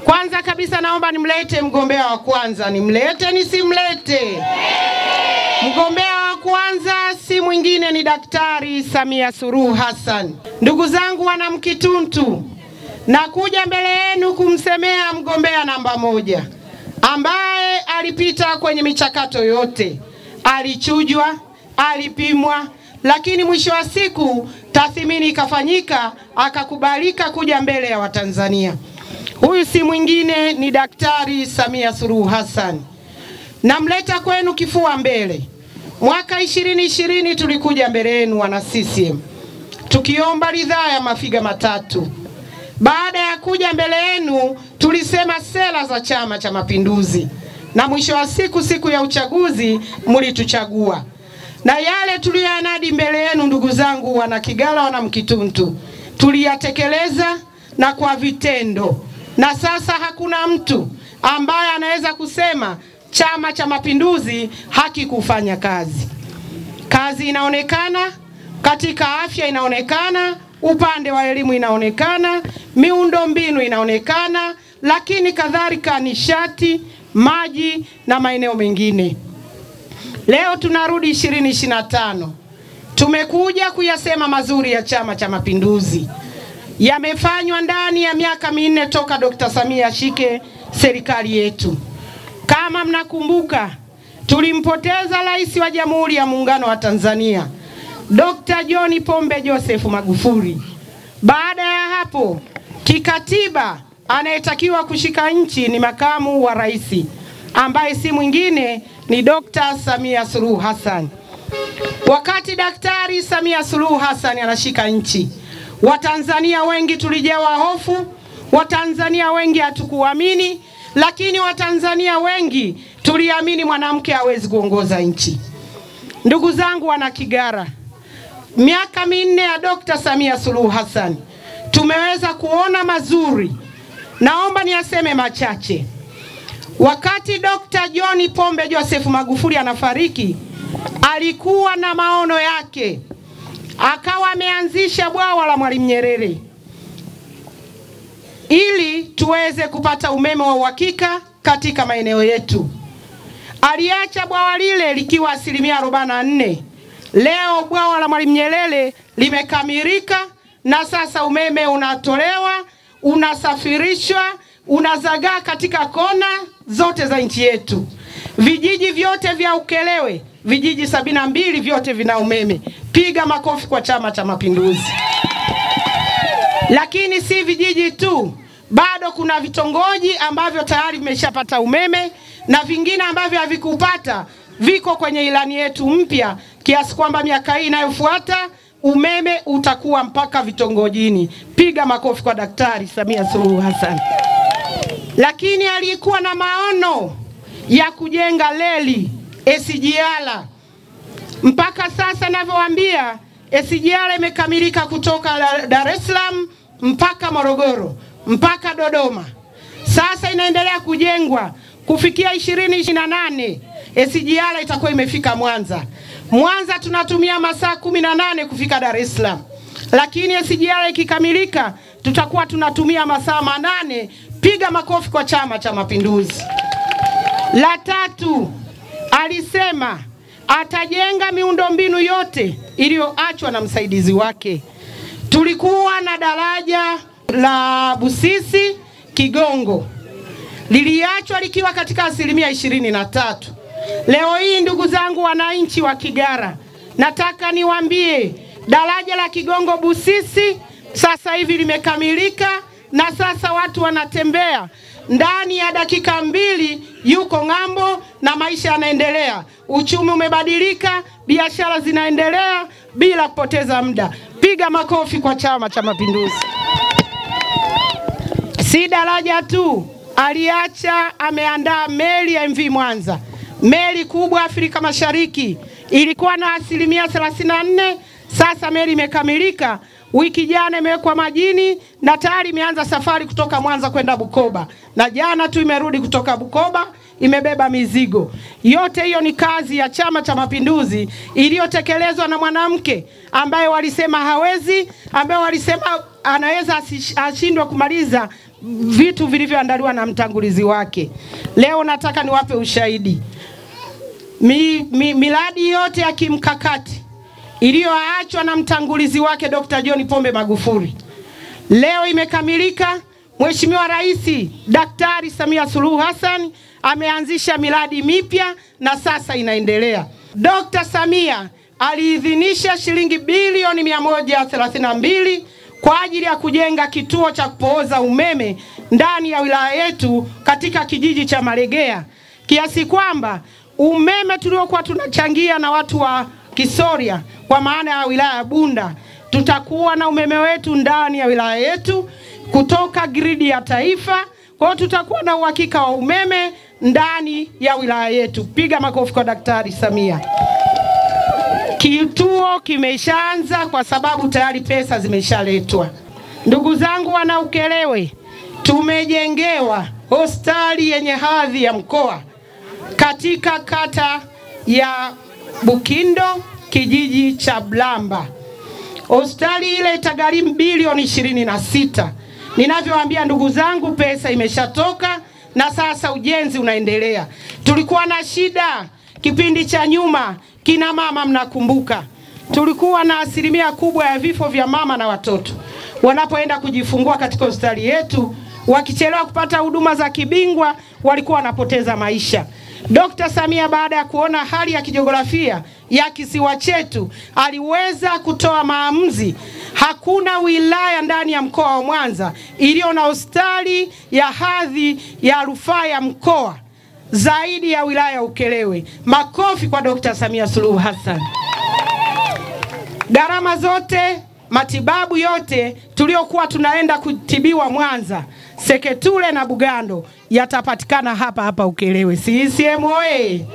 Kwanza kabisa naomba nimlete mgombea wa kwanza. Nimlete nisimlete? Mgombea wa kwanza si mwingine ni Daktari Samia Suluhu Hassan. Ndugu zangu wana Mkituntu, nakuja mbele yenu kumsemea mgombea namba 1 ambaye alipita kwenye michakato yote. Alichujwa, alipimwa, lakini mwisho wa siku tathmini ikafanyika, akakubalika kuja mbele ya Watanzania. Huyu si mwingine ni Daktari Samia Suluhu Hassan. Namleta kwenu kifua mbele. Mwaka 2020 tulikuja mbele yenu wana CCM tukiomba ridhaa ya mafiga matatu. Baada ya kuja mbele yenu tulisema sera za Chama cha Mapinduzi, na mwisho wa siku ya uchaguzi mlituchagua. Na yale tuliyoyanadi mbele yenu ndugu zangu wana Kigala, wana Mkituntu, tuliyatekeleza na kwa vitendo. Na sasa hakuna mtu ambaye anaweza kusema Chama cha Mapinduzi hakikufanya kazi. Kazi inaonekana, katika afya inaonekana, upande wa elimu inaonekana, miundombinu inaonekana, lakini kadhalika nishati, maji na maeneo mengine. Leo tunarudi 2025. Tumekuja kuyasema mazuri ya Chama cha Mapinduzi. Yamefanywa ndani ya miaka 4 toka Dr. Samia ashike serikali yetu. Kama mnakumbuka, tulimpoteza Rais wa Jamhuri ya Muungano wa Tanzania, Dr. John Pombe Joseph Magufuli. Baada ya hapo, kikatiba anayetakiwa kushika nchi ni makamu wa rais, ambaye si mwingine ni Dr. Samia Suluhu Hassan. Wakati Daktari Samia Suluhu Hassan anashika nchi, Watanzania wengi tulijawa hofu, Watanzania wengi hatukuamini, lakini Watanzania wengi tuliamini mwanamke hawezi kuongoza nchi. Ndugu zangu wana Kigara, miaka 4 ya Dr. Samia Suluhu Hassan tumeweza kuona mazuri. Naomba niyaseme machache. Wakati Dr. John Pombe Joseph Magufuli anafariki, alikuwa na maono yake. Akawa ameanzisha bwawa la Mwalimu Nyerere ili tuweze kupata umeme wa uhakika katika maeneo yetu. Aliacha bwawa lile likiwa 44%. Leo bwawa la Mwalimu Nyerere limekamilika na sasa umeme unatolewa, unasafirishwa, unazagaa katika kona zote za nchi yetu. Vijiji vyote vya Ukelewe, vijiji 72 vyote vina umeme. Piga makofi kwa Chama cha Mapinduzi. Lakini si vijiji tu, bado kuna vitongoji ambavyo tayari vimeshapata umeme na vingine ambavyo havikupata viko kwenye ilani yetu mpya, kiasi kwamba miaka hii inayofuata umeme utakuwa mpaka vitongojini. Piga makofi kwa Daktari Samia Suluhu Hassan. Lakini alikuwa na maono ya kujenga reli SGR. Mpaka sasa ninavyowaambia, SGR imekamilika kutoka Dar es Salaam mpaka Morogoro mpaka Dodoma. Sasa inaendelea kujengwa. Kufikia 2028 SGR itakuwa imefika Mwanza. Mwanza tunatumia masaa 18 kufika Dar es Salaam. Lakini SGR ikikamilika tutakuwa tunatumia masaa 8. Piga makofi kwa Chama cha Mapinduzi. La tatu, alisema atajenga miundombinu yote iliyoachwa na msaidizi wake. Tulikuwa na daraja la Busisi Kigongo, liliachwa likiwa katika 23%. Leo hii ndugu zangu wananchi wa Kigara, nataka niwaambie daraja la Kigongo Busisi sasa hivi limekamilika, na sasa watu wanatembea ndani ya dakika 2 yuko ng'ambo na maisha yanaendelea. Uchumi umebadilika, biashara zinaendelea bila kupoteza muda. Piga makofi kwa Chama cha Mapinduzi. Si daraja tu, aliacha ameandaa meli ya MV Mwanza. Meli kubwa Afrika Mashariki, ilikuwa na 34%, sasa meli imekamilika. Wiki jana imewekwa majini na tayari imeanza safari kutoka Mwanza kwenda Bukoba. Na jana tu imerudi kutoka Bukoba, imebeba mizigo. Yote hiyo ni kazi ya Chama cha Mapinduzi iliyotekelezwa na mwanamke ambaye walisema hawezi, ambaye walisema anaweza ashindwe kumaliza vitu vilivyoandaliwa na mtangulizi wake. Leo nataka niwape ushahidi. Miradi yote ya kimkakati iliyoachwa na mtangulizi wake Dr. John Pombe Magufuli leo imekamilika. Mheshimiwa Rais Daktari Samia Suluhu Hassan ameanzisha miradi mipya na sasa inaendelea. Dr. Samia aliidhinisha shilingi bilioni 132 kwa ajili ya kujenga kituo cha kupooza umeme ndani ya wilaya yetu katika kijiji cha Malegea, kiasi kwamba umeme tuliokuwa tunachangia na watu wa Kisoria kwa maana ya wilaya ya Bunda, tutakuwa na umeme wetu ndani ya wilaya yetu kutoka gridi ya taifa. Kwa hiyo tutakuwa na uhakika wa umeme ndani ya wilaya yetu. Piga makofi kwa Daktari Samia. Kituo kimeshaanza kwa sababu tayari pesa zimeshaletwa. Ndugu zangu wana Ukerewe, tumejengewa hospitali yenye hadhi ya mkoa katika kata ya Bukindo, kijiji cha Blamba. Hospitali ile itagharimu bilioni 26. Ninavyowaambia ndugu zangu, pesa imeshatoka na sasa ujenzi unaendelea. Tulikuwa na shida kipindi cha nyuma, kina mama mnakumbuka. Tulikuwa na asilimia kubwa ya vifo vya mama na watoto wanapoenda kujifungua katika hospitali yetu, wakichelewa kupata huduma za kibingwa walikuwa wanapoteza maisha. Dr. Samia baada ya kuona hali ya kijiografia ya kisiwa chetu aliweza kutoa maamuzi. Hakuna wilaya ndani ya mkoa wa Mwanza iliyo na hospitali ya hadhi ya rufaa ya mkoa zaidi ya wilaya ya Ukerewe. Makofi kwa Dr. Samia Suluhu Hassan. Gharama zote, matibabu yote tuliokuwa tunaenda kutibiwa Mwanza, Seketule na Bugando yatapatikana hapa hapa Ukerewe. CCM oye!